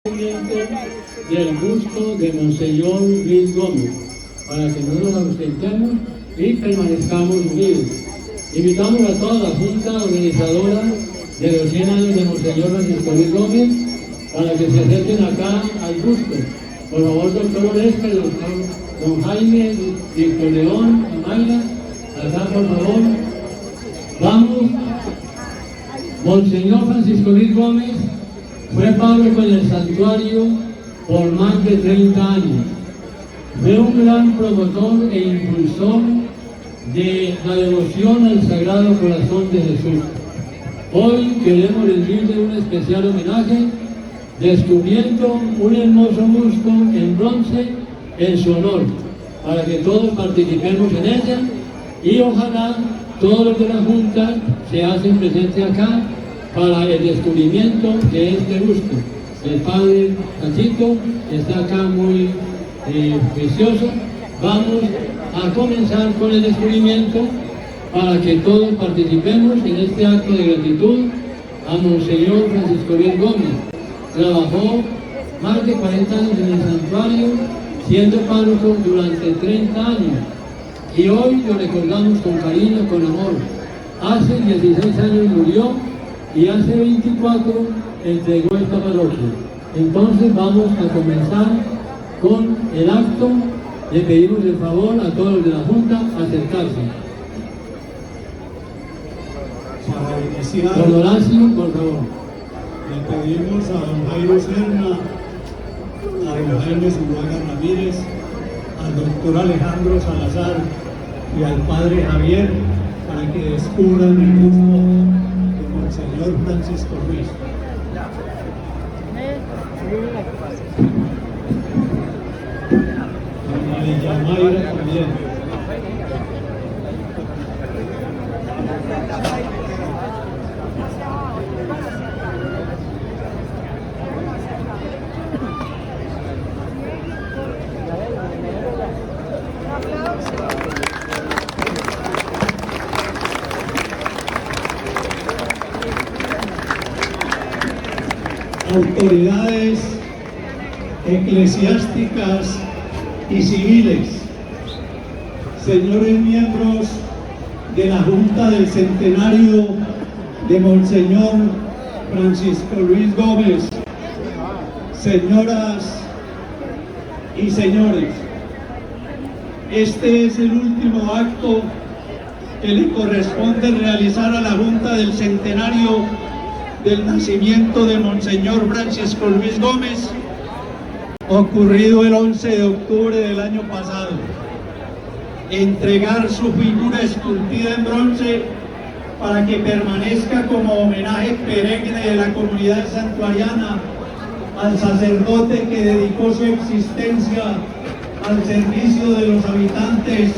del busto de Monseñor Luis Gómez, para que no nos ausentemos y permanezcamos unidos. Invitamos a toda la Junta Organizadora de los 100 años de Monseñor Francisco Luis Gómez para que se acerquen acá al busto. Por favor, doctor Oresca, don Jaime, Víctor León, Amalia, acá por favor. Vamos. Monseñor Francisco Luis Gómez fue párroco en el santuario por más de 30 años. Fue un gran promotor e impulsor de la devoción al Sagrado Corazón de Jesús. Hoy queremos rendirle un especial homenaje descubriendo un hermoso busto en bronce en su honor, para que todos participemos en ella y ojalá todos los de la Junta se hacen presentes acá para el descubrimiento de este busto. El padre Cachito está acá muy precioso. Vamos a comenzar con el descubrimiento para que todos participemos en este acto de gratitud a Monseñor Francisco Luis Gómez. Trabajó más de 40 años en el santuario, siendo párroco durante 30 años. Y hoy lo recordamos con cariño, con amor. Hace 16 años murió y hace 24 entregó esta parroquia. Entonces vamos a comenzar con el acto. Le pedimos el favor a todos los de la Junta acercarse. Para iniciar, Don Horacio, por favor. le pedimos a don Jairo Serna, a don Jaime Zuluaga Ramírez, al doctor Alejandro Salazar y al padre Javier para que descubran el busto de Monseñor Francisco Luis. Doña Mayra también. Autoridades eclesiásticas y civiles, señores miembros de la Junta del Centenario de Monseñor Francisco Luis Gómez, señoras y señores, este es el último acto que le corresponde realizar a la Junta del Centenario del nacimiento de Monseñor Francisco Luis Gómez, ocurrido el 11 de octubre del año pasado. Entregar su figura esculpida en bronce para que permanezca como homenaje perenne de la comunidad santuariana al sacerdote que dedicó su existencia al servicio de los habitantes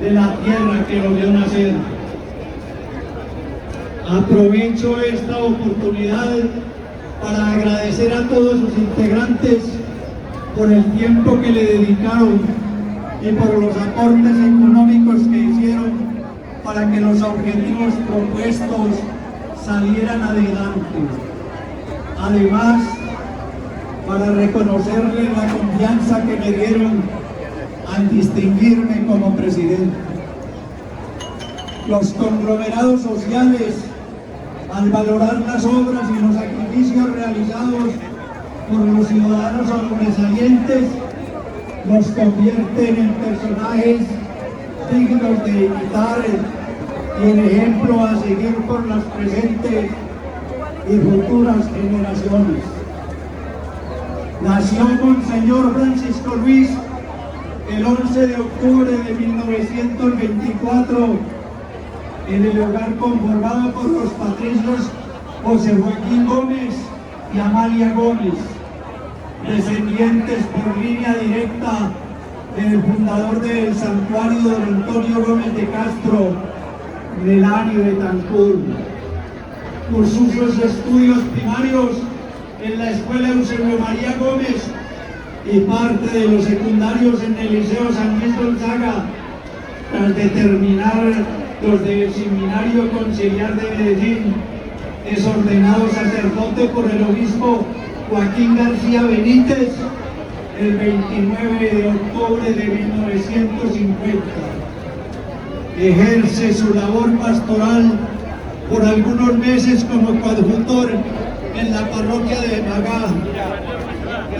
de la tierra que lo vio nacer. Aprovecho esta oportunidad para agradecer a todos sus integrantes por el tiempo que le dedicaron y por los aportes económicos que hicieron para que los objetivos propuestos salieran adelante. Además, para reconocerles la confianza que me dieron al distinguirme como presidente. Los conglomerados sociales, al valorar las obras y los sacrificios realizados por los ciudadanos sobresalientes, los convierten en personajes dignos de imitar y en ejemplo a seguir por las presentes y futuras generaciones. Nació Monseñor Francisco Luis el 11 de octubre de 1924 en el hogar conformado por los patricios José Joaquín Gómez y Amalia Gómez, descendientes por línea directa del fundador del santuario don Antonio Gómez de Castro, Melanio de Tancur. Cursó sus estudios primarios en la Escuela Eusebio María Gómez y parte de los secundarios en el Liceo San Luis Gonzaga, tras determinar los del Seminario Conciliar de Medellín. Es ordenado sacerdote por el obispo Joaquín García Benítez, el 29 de octubre de 1950. Ejerce su labor pastoral por algunos meses como coadjutor en la parroquia de Magá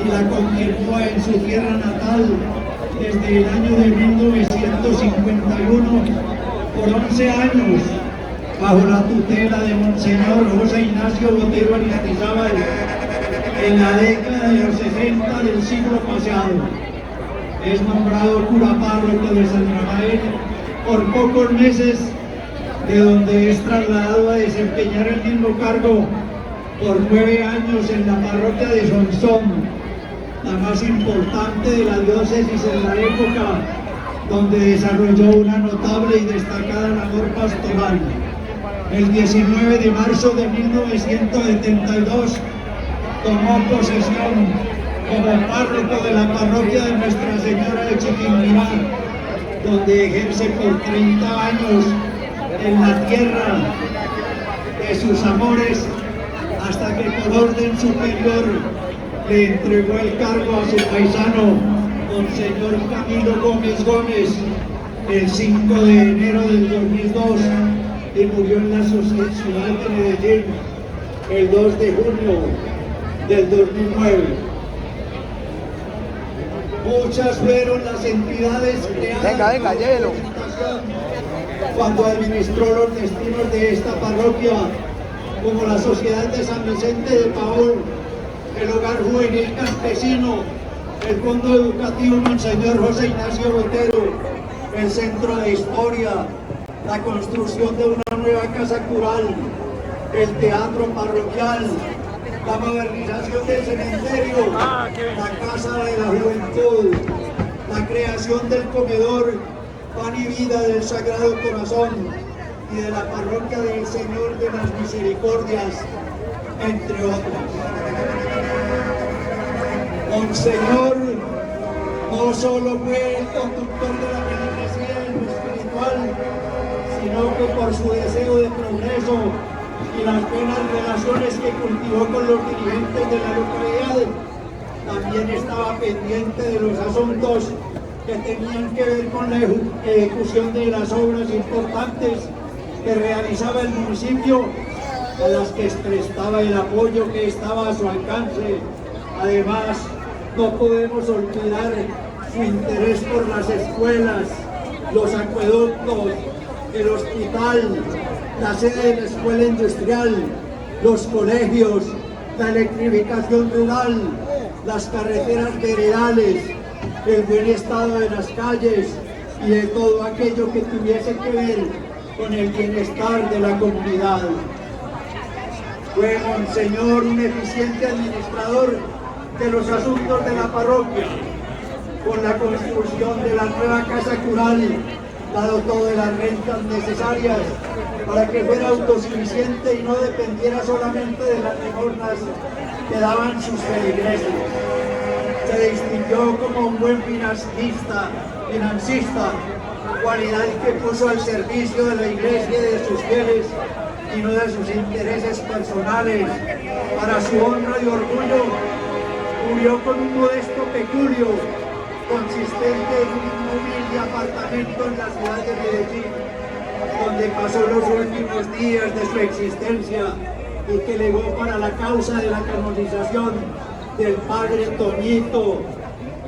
y la continúa en su tierra natal desde el año de 1951 por 11 años bajo la tutela de Monseñor José Ignacio Botero Aristizábal en la década de los 60 del siglo pasado. Es nombrado cura párroco de San Rafael por pocos meses, de donde es trasladado a desempeñar el mismo cargo por 9 años en la parroquia de Sonsón, la más importante de la diócesis en la época, donde desarrolló una notable y destacada labor pastoral. El 19 de marzo de 1972 tomó posesión como párroco de la parroquia de Nuestra Señora de Chiquinquirá, donde ejerce por 30 años en la tierra de sus amores, hasta que por orden superior le entregó el cargo a su paisano, Monseñor Camilo Gómez Gómez, el 5 de enero del 2002, y murió en la ciudad de Medellín el 2 de junio del 2009. Muchas fueron las entidades creadas cuando administró los destinos de esta parroquia, como la Sociedad de San Vicente de Paúl, el Hogar Juvenil Campesino, el Fondo Educativo Monseñor José Ignacio Botero, el Centro de Historia, la construcción de una nueva casa cural, el teatro parroquial, la modernización del cementerio, la Casa de la Juventud, la creación del comedor Pan y Vida del Sagrado Corazón y de la parroquia del Señor de las Misericordias, entre otras. Monseñor no solo fue el conductor de la feligresía en lo espiritual, sino que por su deseo de progreso y las buenas relaciones que cultivó con los dirigentes de la localidad, también estaba pendiente de los asuntos que tenían que ver con la ejecución de las obras importantes que realizaba el municipio, a las que prestaba el apoyo que estaba a su alcance. Además, no podemos olvidar su interés por las escuelas, los acueductos, el hospital, la sede de la escuela industrial, los colegios, la electrificación rural, las carreteras veredales, el buen estado de las calles y de todo aquello que tuviese que ver con el bienestar de la comunidad. Fue Monseñor un eficiente administrador de los asuntos de la parroquia. Con la construcción de la nueva casa cural, la dotó de las rentas necesarias para que fuera autosuficiente y no dependiera solamente de las limosnas que daban sus feligreses. Se distinguió como un buen financista, cualidad que puso al servicio de la iglesia y de sus fieles y no de sus intereses personales. Para su honra y orgullo, murió con un modesto peculio consistente en un humilde apartamento en la ciudad de Medellín, donde pasó los últimos días de su existencia y que legó para la causa de la canonización del padre Toñito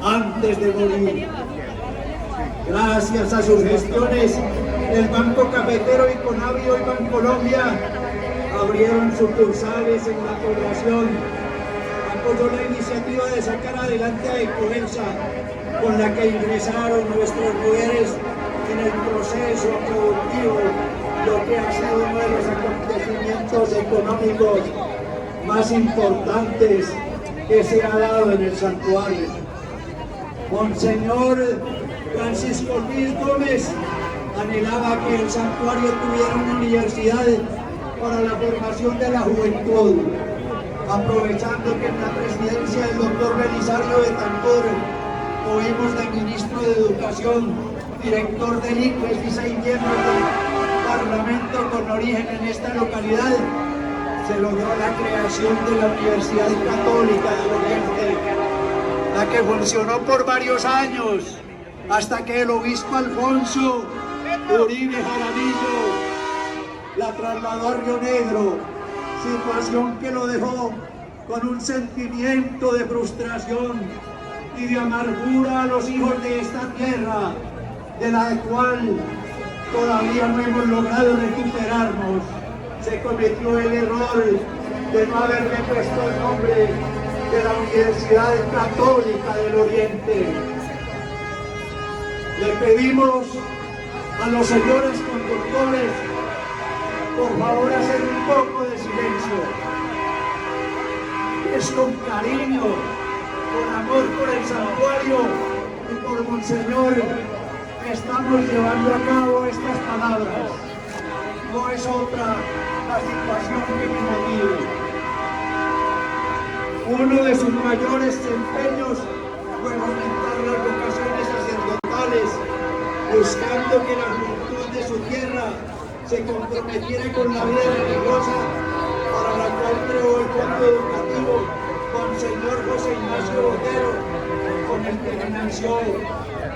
antes de morir. Gracias a sus gestiones, el Banco Cafetero y Conavio y Bancolombia abrieron sucursales en la población. Apoyó la iniciativa de sacar adelante a Ecoensa, con la que ingresaron nuestros mujeres en el proceso productivo, lo que ha sido uno de los acontecimientos económicos más importantes que se ha dado en el santuario. Monseñor Francisco Luis Gómez anhelaba que el santuario tuviera una universidad para la formación de la juventud, aprovechando que en la presidencia del doctor Belisario Betancur tuvimos de ministro de Educación, director del ICFES y 6 miembros del Parlamento con origen en esta localidad. se logró la creación de la Universidad Católica del Oriente, la que funcionó por varios años, hasta que el obispo Alfonso Uribe Jaramillo la trasladó a Río Negro, situación que lo dejó con un sentimiento de frustración y de amargura a los hijos de esta tierra, de la cual todavía no hemos logrado recuperarnos. Se cometió el error de no haberle puesto el nombre de la Universidad Católica del Oriente. Le pedimos a los señores conductores, por favor, hacer un poco de silencio. Es con cariño, con amor por el santuario y por Monseñor que estamos llevando a cabo estas palabras. No es otra la situación que me motive. Uno de sus mayores empeños fue fomentar las vocaciones sacerdotales, buscando que la juventud de su tierra se comprometiera con la vida religiosa, para la cual creó el fondo educativo Monseñor José Ignacio Botero, con el que financió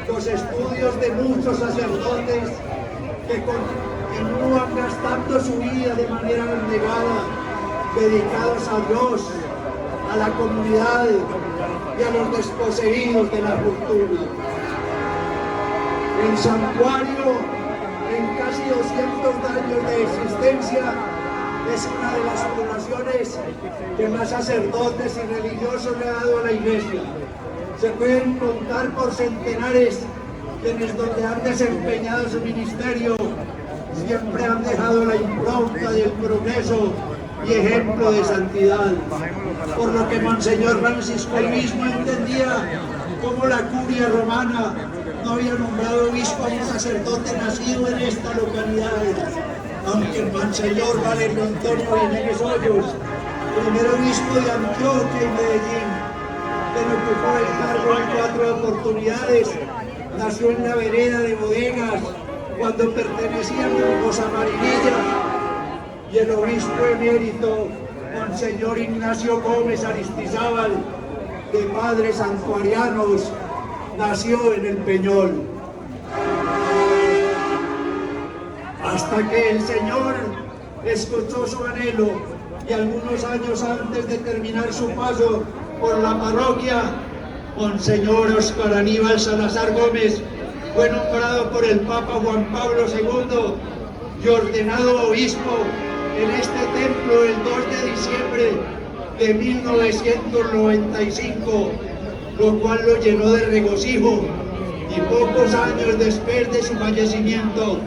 los estudios de muchos sacerdotes que continúan gastando su vida de manera abnegada, dedicados a Dios, a la comunidad y a los desposeídos de la cultura. El santuario, en casi 200 años de existencia, es una de las poblaciones que más sacerdotes y religiosos le ha dado a la Iglesia. Se pueden contar por centenares quienes, donde han desempeñado su ministerio, siempre han dejado la impronta del progreso y ejemplo de santidad, por lo que Monseñor Francisco mismo entendía como la curia romana no había nombrado obispo a un sacerdote nacido en esta localidad, aunque el Monseñor Valerio Antonio Venegas Hoyos, primer obispo de Antioquia y Medellín, quien ocupó el cargo en 4 oportunidades, nació en la vereda de Bodegas, cuando pertenecía a Burgos Marinilla, y el obispo emérito, Monseñor Ignacio Gómez Aristizábal, de padres santuarianos, nació en el Peñol. Hasta que el Señor escuchó su anhelo y algunos años antes de terminar su paso por la parroquia, Monseñor Óscar Aníbal Salazar Gómez fue nombrado por el Papa Juan Pablo II y ordenado obispo en este templo el 2 de diciembre de 1995, lo cual lo llenó de regocijo, y pocos años después de su fallecimiento,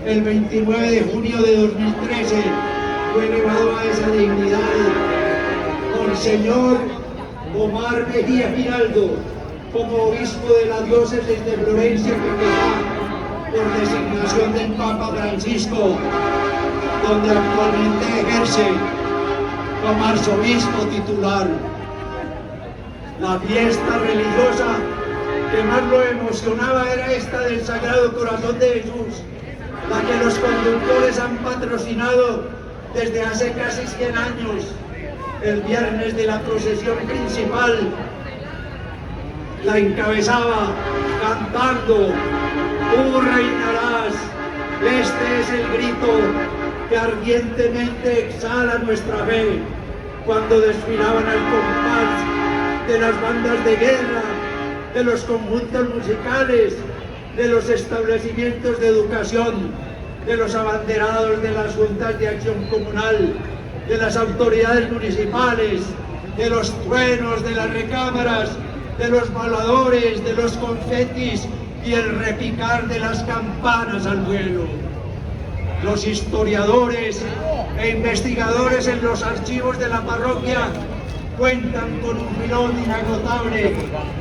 el 29 de junio de 2013, fue elevado a esa dignidad Monseñor Omar Mejía Giraldo como obispo de la diócesis de Florencia, Caquetá, por designación del Papa Francisco, donde actualmente ejerce como arzobispo titular. La fiesta religiosa que más lo emocionaba era esta del Sagrado Corazón de Jesús, la que los conductores han patrocinado desde hace casi 100 años. El viernes de la procesión principal la encabezaba cantando: tú reinarás. Este es el grito que ardientemente exhala nuestra fe cuando desfilaban al compás de las bandas de guerra, de los conjuntos musicales, de los establecimientos de educación, de los abanderados de las juntas de acción comunal, de las autoridades municipales, de los truenos de las recámaras, de los voladores, de los confetis y el repicar de las campanas al vuelo. Los historiadores e investigadores en los archivos de la parroquia cuentan con un filón inagotable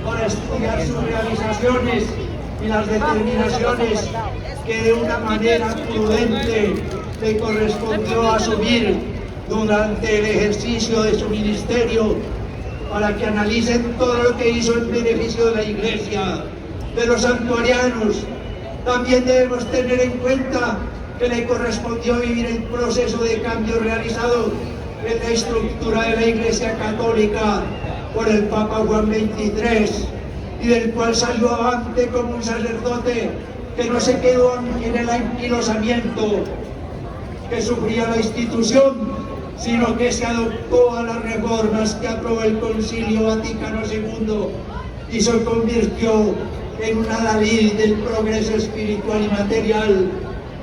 para estudiar sus realizaciones y las determinaciones que de una manera prudente le correspondió asumir durante el ejercicio de su ministerio, para que analicen todo lo que hizo en beneficio de la Iglesia, de los santuarianos. También debemos tener en cuenta que le correspondió vivir el proceso de cambio realizado en la estructura de la Iglesia Católica por el Papa Juan XXIII, y del cual salió avante como un sacerdote que no se quedó en el anquilosamiento que sufría la institución, sino que se adoptó a las reformas que aprobó el Concilio Vaticano II y se convirtió en un adalid del progreso espiritual y material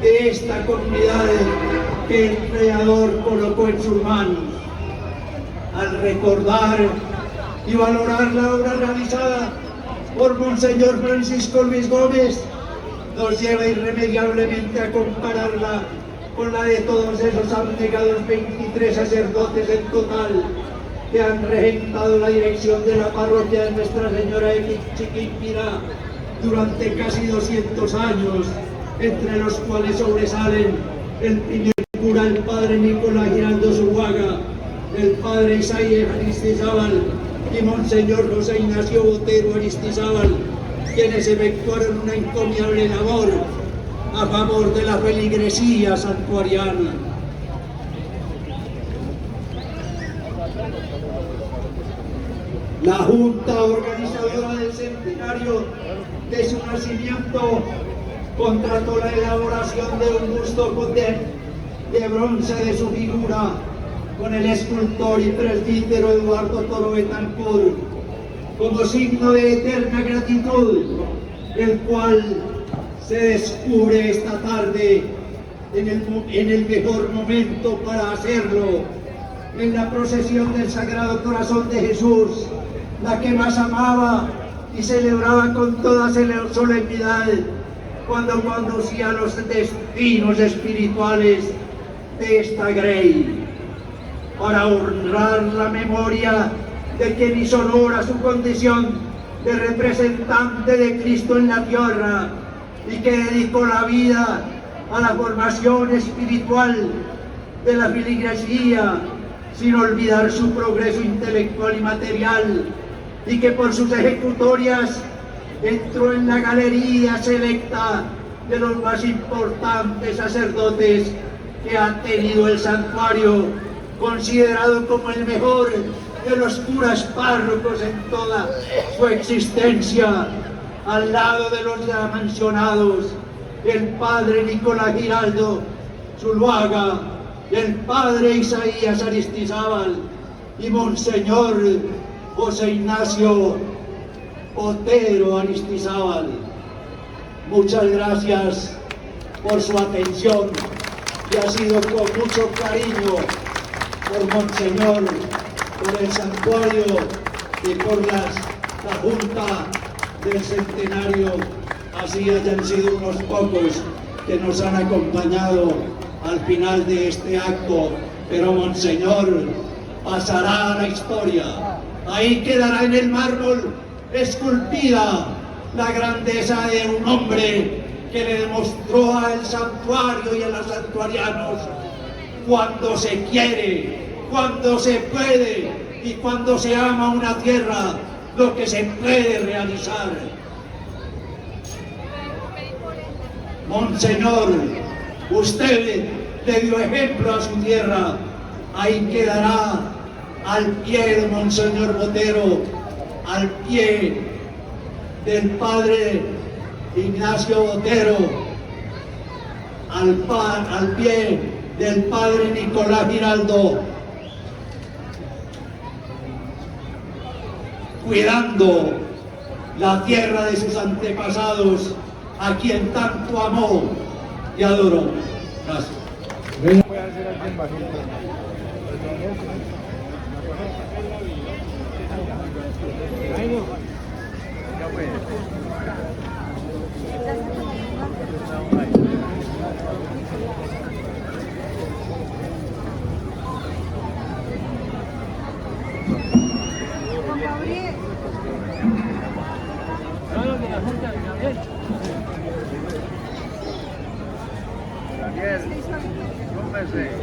de esta comunidad que el Creador colocó en sus manos. Al recordar y valorar la obra realizada por Monseñor Francisco Luis Gómez, nos lleva irremediablemente a compararla con la de todos esos abnegados 23 sacerdotes en total que han regentado la dirección de la parroquia de Nuestra Señora de Chiquinquirá durante casi 200 años, entre los cuales sobresalen el primer cura, el padre Nicolás Giraldo Zuluaga, el padre Isaías Aristizábal y Monseñor José Ignacio Botero Aristizábal, quienes efectuaron una encomiable labor a favor de la feligresía santuariana. La Junta Organizadora del Centenario de su nacimiento contrató la elaboración de un busto de bronce de su figura con el escultor y presbítero Eduardo Toro Betancourt, como signo de eterna gratitud, el cual se descubre esta tarde en el mejor momento para hacerlo, en la procesión del Sagrado Corazón de Jesús, la que más amaba y celebraba con toda solemnidad cuando conducía los destinos espirituales de esta grey. Para honrar la memoria de quien hizo honor a su condición de representante de Cristo en la tierra y que dedicó la vida a la formación espiritual de la feligresía, sin olvidar su progreso intelectual y material, y que por sus ejecutorias entró en la galería selecta de los más importantes sacerdotes que ha tenido el santuario, considerado como el mejor de los curas párrocos en toda su existencia, al lado de los ya mencionados, el padre Nicolás Giraldo Zuluaga, el padre Isaías Aristizábal y Monseñor José Ignacio Botero Aristizábal. Muchas gracias por su atención, que ha sido con mucho cariño por Monseñor, por el santuario y por la Junta del Centenario, así hayan sido unos pocos que nos han acompañado al final de este acto, pero Monseñor pasará a la historia. Ahí quedará en el mármol esculpida la grandeza de un hombre que le demostró al santuario y a los santuarianos cuando se quiere, cuando se puede y cuando se ama una tierra, lo que se puede realizar. Monseñor, usted le dio ejemplo a su tierra. Ahí quedará al pie de Monseñor Botero, al pie del padre Ignacio Botero, al pie del padre Nicolás Giraldo, cuidando la tierra de sus antepasados, a quien tanto amó y adoró. Gracias. Daniel, Gómez.